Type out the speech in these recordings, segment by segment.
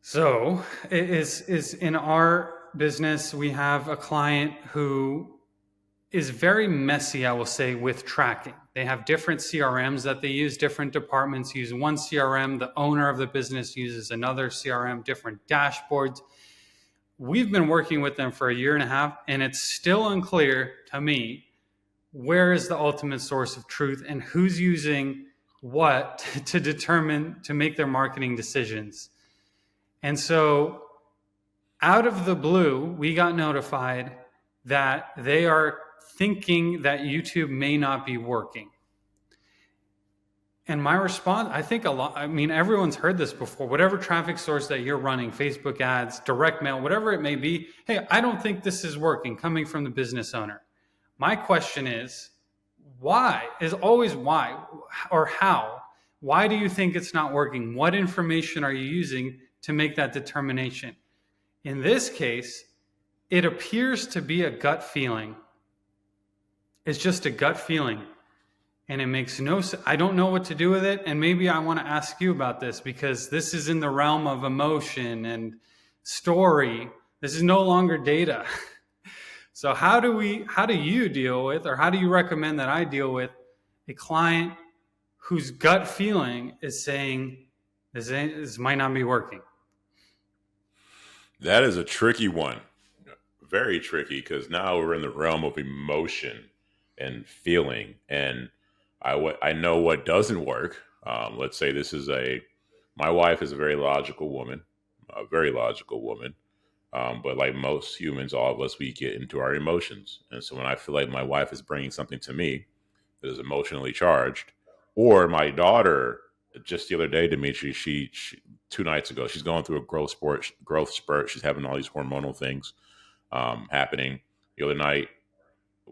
So it is in our business, we have a client who is very messy, I will say, with tracking. They have different CRMs that they use. Different departments use one CRM. The owner of the business uses another CRM, different dashboards. We've been working with them for a year and a half, and it's still unclear to me where is the ultimate source of truth and who's using what to determine to make their marketing decisions. And so out of the blue, we got notified that they are thinking that YouTube may not be working. And my response, I think everyone's heard this before. Whatever traffic source that you're running, Facebook ads, direct mail, whatever it may be, hey, I don't think this is working, coming from the business owner. My question is, why? Is always why or how? Why do you think it's not working? What information are you using to make that determination? In this case, it appears to be a gut feeling. It's just a gut feeling. And it makes no sense. I don't know what to do with it. And maybe I want to ask you about this because this is in the realm of emotion and story. This is no longer data. So how do you deal with, or how do you recommend that I deal with a client whose gut feeling is saying this might not be working? That is a tricky one. Very tricky, because now we're in the realm of emotion and feeling. And I know what doesn't work. Let's say my wife is a very logical woman, but like most humans, all of us, we get into our emotions. And so when I feel like my wife is bringing something to me that is emotionally charged, or my daughter, just the other day, Dmitri, she 2 nights ago, she's going through a growth spurt. She's having all these hormonal things happening. The other night,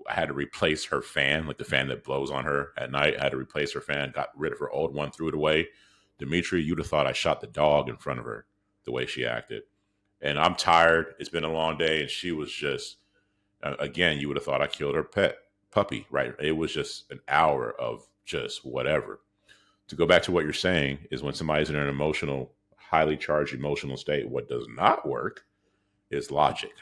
I had to replace her fan, like the fan that blows on her at night. I had to replace her fan, got rid of her old one, threw it away. Dmitri, you'd have thought I shot the dog in front of her, the way she acted. And I'm tired. It's been a long day. And she was just, again, you would have thought I killed her pet puppy, right? It was just an hour of just whatever. To go back to what you're saying is when somebody's in an highly charged emotional state, what does not work is logic.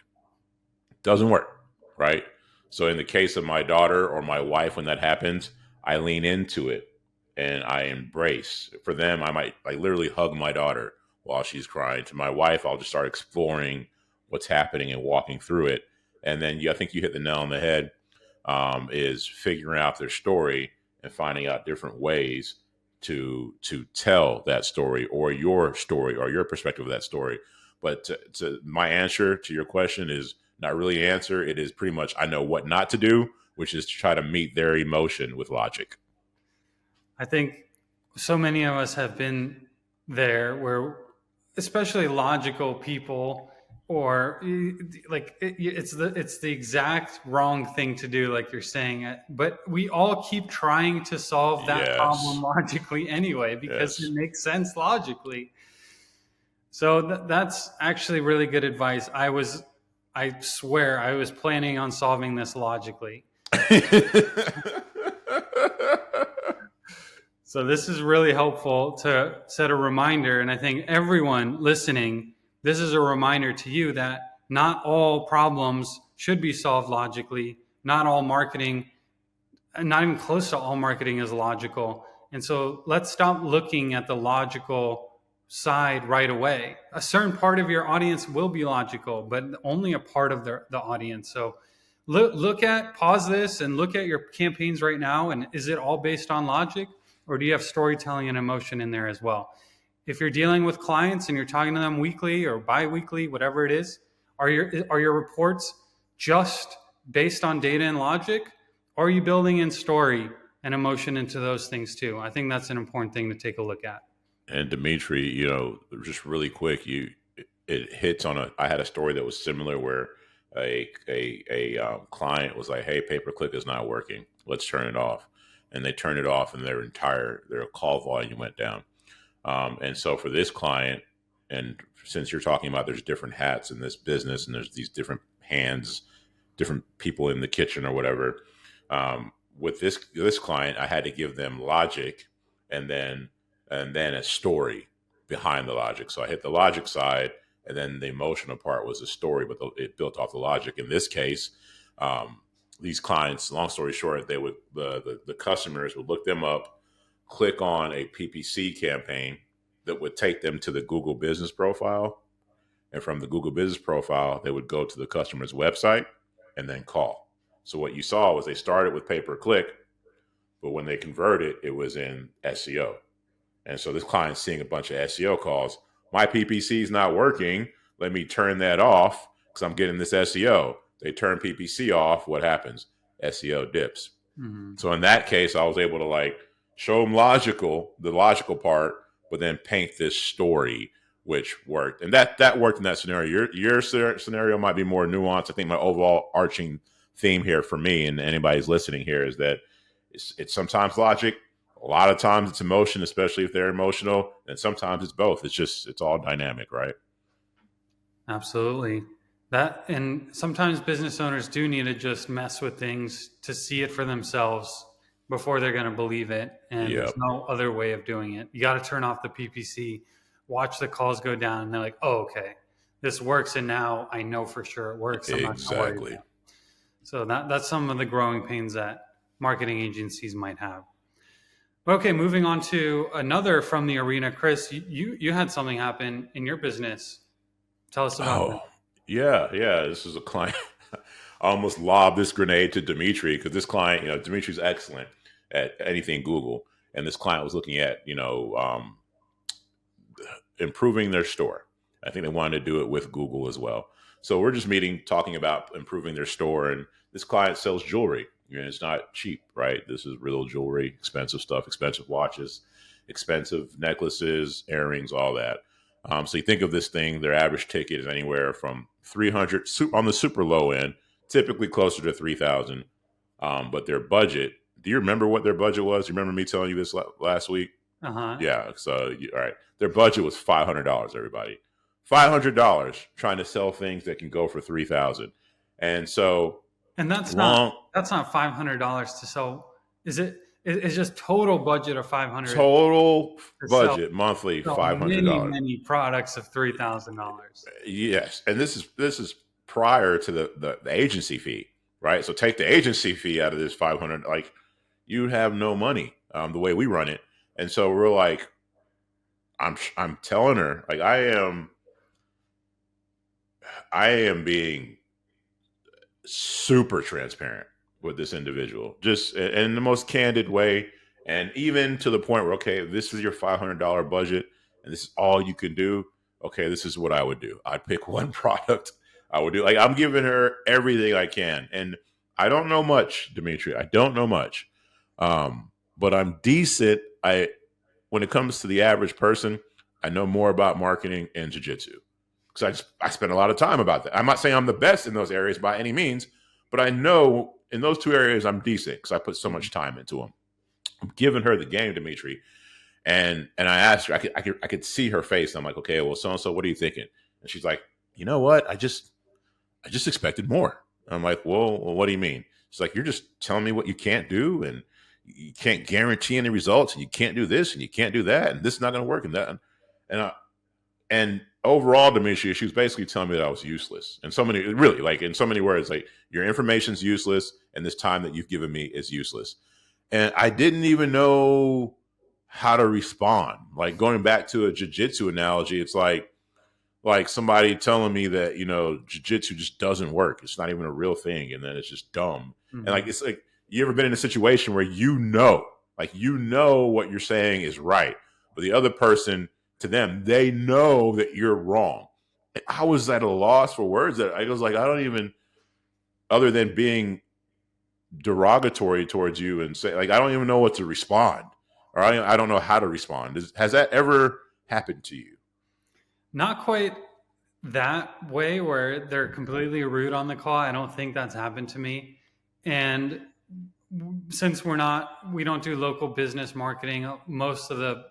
Doesn't work, right? So in the case of my daughter or my wife, when that happens, I lean into it and I embrace. For them, I might literally hug my daughter while she's crying. To my wife, I'll just start exploring what's happening and walking through it. And then I think you hit the nail on the head, is figuring out their story and finding out different ways to tell that story or your perspective of that story. But my answer to your question is not really an answer. It is pretty much, I know what not to do, which is to try to meet their emotion with logic. I think so many of us have been there where, especially logical people, or like it's the exact wrong thing to do, like you're saying, but we all keep trying to solve that problem logically anyway, because it makes sense logically. So that's actually really good advice. I swear I was planning on solving this logically. So this is really helpful to set a reminder. And I think everyone listening, this is a reminder to you that not all problems should be solved logically. Not all marketing, not even close to all marketing, is logical. And so let's stop looking at the logical side right away. A certain part of your audience will be logical, but only a part of the audience. So pause this and look at your campaigns right now. And is it all based on logic, or do you have storytelling and emotion in there as well? If you're dealing with clients and you're talking to them weekly or bi-weekly, whatever it is, are your reports just based on data and logic? Or are you building in story and emotion into those things too? I think that's an important thing to take a look at. And Dmitri, just really quick, it hits on I had a story that was similar where a client was like, "Hey, pay-per-click is not working. Let's turn it off." And they turned it off, and their call volume went down. And so for this client, and since you're talking about there's different hats in this business, and there's these different hands, different people in the kitchen or whatever, with this client, I had to give them logic and then a story behind the logic. So I hit the logic side, and then the emotional part was the story, but it built off the logic. In this case, these clients, long story short, they would the customers would look them up, click on a PPC campaign that would take them to the Google business profile. And from the Google business profile, they would go to the customer's website and then call. So what you saw was they started with pay per click, but when they converted, it was in SEO. And so this client's seeing a bunch of SEO calls. My PPC is not working. Let me turn that off because I'm getting this SEO. They turn PPC off. What happens? SEO dips. Mm-hmm. So in that case, I was able to like show them the logical part, but then paint this story, which worked. And that worked in that scenario. Your scenario might be more nuanced. I think my overall arching theme here for me and anybody's listening here is that it's sometimes logic. A lot of times it's emotion, especially if they're emotional. And sometimes it's both. It's all dynamic, right? Absolutely. That, and sometimes business owners do need to just mess with things to see it for themselves before they're going to believe it. And Yep. there's no other way of doing it. You got to turn off the PPC, watch the calls go down, and they're like, oh, okay, this works. And now I know for sure it works. I'm not going to worry Exactly. about it. So that's some of the growing pains that marketing agencies might have. Okay, moving on to another from the arena. Chris, you had something happen in your business. Tell us about that. Oh, yeah. This is a client. I almost lobbed this grenade to Dmitri because this client, Dimitri's excellent at anything Google. And this client was looking at, improving their store. I think they wanted to do it with Google as well. So we're just meeting, talking about improving their store. And this client sells jewelry. It's not cheap, right? This is real jewelry, expensive stuff, expensive watches, expensive necklaces, earrings, all that. So you think of this thing, their average ticket is anywhere from 300 on the super low end, typically closer to 3,000. But their budget, do you remember what their budget was? You remember me telling you this last week? Uh-huh. Yeah. So, all right. Their budget was $500, everybody. $500 trying to sell things that can go for 3,000. And so And that's not $500 to sell. It's just total budget of 500 total to budget monthly sell many, $500. many products of $3,000. Yes. And this is prior to the agency fee, right? So take the agency fee out of this 500, like you have no money the way we run it. And so we're like, I'm telling her, like I am being super transparent with this individual, just in the most candid way. And even to the point where, okay, this is your $500 budget and this is all you can do. Okay, this is what I would do. I'd pick one product. I would do, like, I'm giving her everything I can. And I don't know much, Dmitri. I don't know much. But I'm decent. When it comes to the average person, I know more about marketing and jiu-jitsu because I spend a lot of time about that. I'm not saying I'm the best in those areas by any means, but I know in those two areas I'm decent because I put so much time into them. I'm giving her the game, Dmitri, and I asked her. I could see her face. I'm like, okay, well, so and so, what are you thinking? And she's like, you know what? I just expected more. I'm like, well, what do you mean? She's like, you're just telling me what you can't do, and you can't guarantee any results, and you can't do this, and you can't do that, and this is not going to work, and that, and overall, Demetria, she was basically telling me that I was useless. And so many, really, like in so many words, like your information's useless, and this time that you've given me is useless. And I didn't even know how to respond. Like going back to a jiu-jitsu analogy, it's like somebody telling me that, jiu-jitsu just doesn't work. It's not even a real thing. And then it's just dumb. Mm-hmm. And like, it's like, you ever been in a situation where what you're saying is right, but the other person, to them, they know that you're wrong. And I was at a loss for words. That I was like, I don't even, other than being derogatory towards you and say, like, I don't even know what to respond, or I don't know how to respond. Has that ever happened to you? Not quite that way where they're completely rude on the call. I don't think that's happened to me. And since we don't do local business marketing, most of the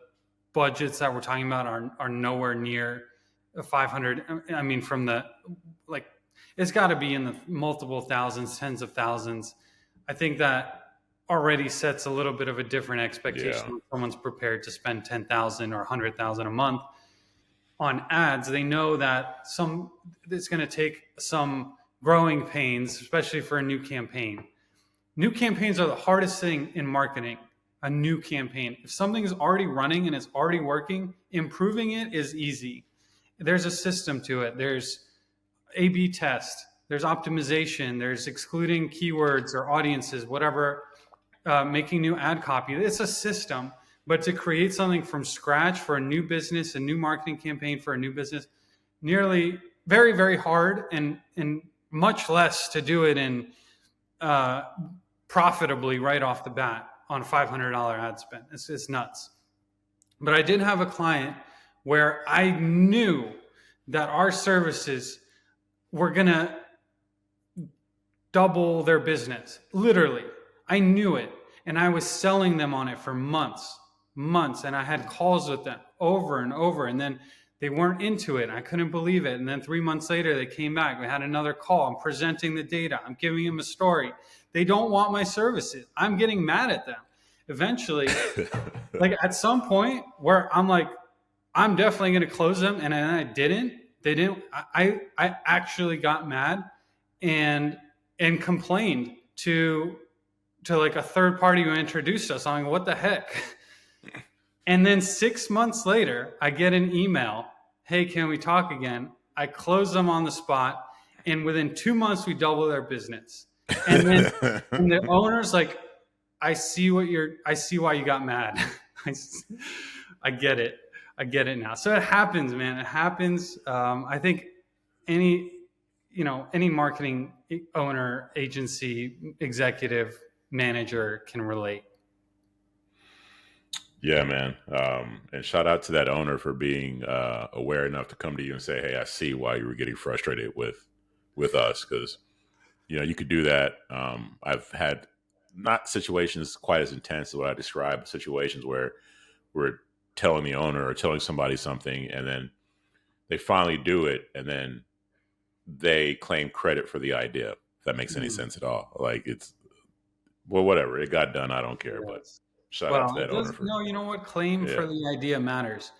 budgets that we're talking about are nowhere near 500. I mean, from the, like, it's got to be in the multiple thousands, tens of thousands. I think that already sets a little bit of a different expectation. Yeah. When someone's prepared to spend 10,000 or 100,000 a month. on ads, they know that it's going to take some growing pains, especially for a new campaign. New campaigns are the hardest thing in marketing. A new campaign. If something is already running and it's already working, improving it is easy. There's a system to it. There's A/B test. There's optimization. There's excluding keywords or audiences, whatever. Making new ad copy. It's a system. But to create something from scratch for a new business, a new marketing campaign for a new business, nearly very, very hard, and much less to do it in profitably right off the bat on $500 ad spend. It's nuts. But I did have a client where I knew that our services were going to double their business. Literally. I knew it. And I was selling them on it for months. And I had calls with them over and over. And then they weren't into it. I couldn't believe it. And then 3 months later, they came back. We had another call. I'm presenting the data. I'm giving them a story. They don't want my services. I'm getting mad at them. Eventually, like at some point where I'm like, I'm definitely going to close them. And then I didn't. They didn't. I actually got mad and complained to like a third party who introduced us. I'm like, what the heck? And then 6 months later, I get an email. Hey, can we talk again? I close them on the spot. And within 2 months, we double their business. And then and the owner's like, I see why you got mad. I get it. I get it now. So it happens, man. It happens. I think any marketing owner, agency, executive, manager can relate. Yeah, man. And shout out to that owner for being aware enough to come to you and say, "Hey, I see why you were getting frustrated with us." Because you could do that. I've had not situations quite as intense as what I described, but situations where we're telling the owner or telling somebody something, and then they finally do it, and then they claim credit for the idea. If that makes any sense at all. Like whatever. It got done. I don't care. But shout out to that owner for. No, you know what? Claim for the idea matters.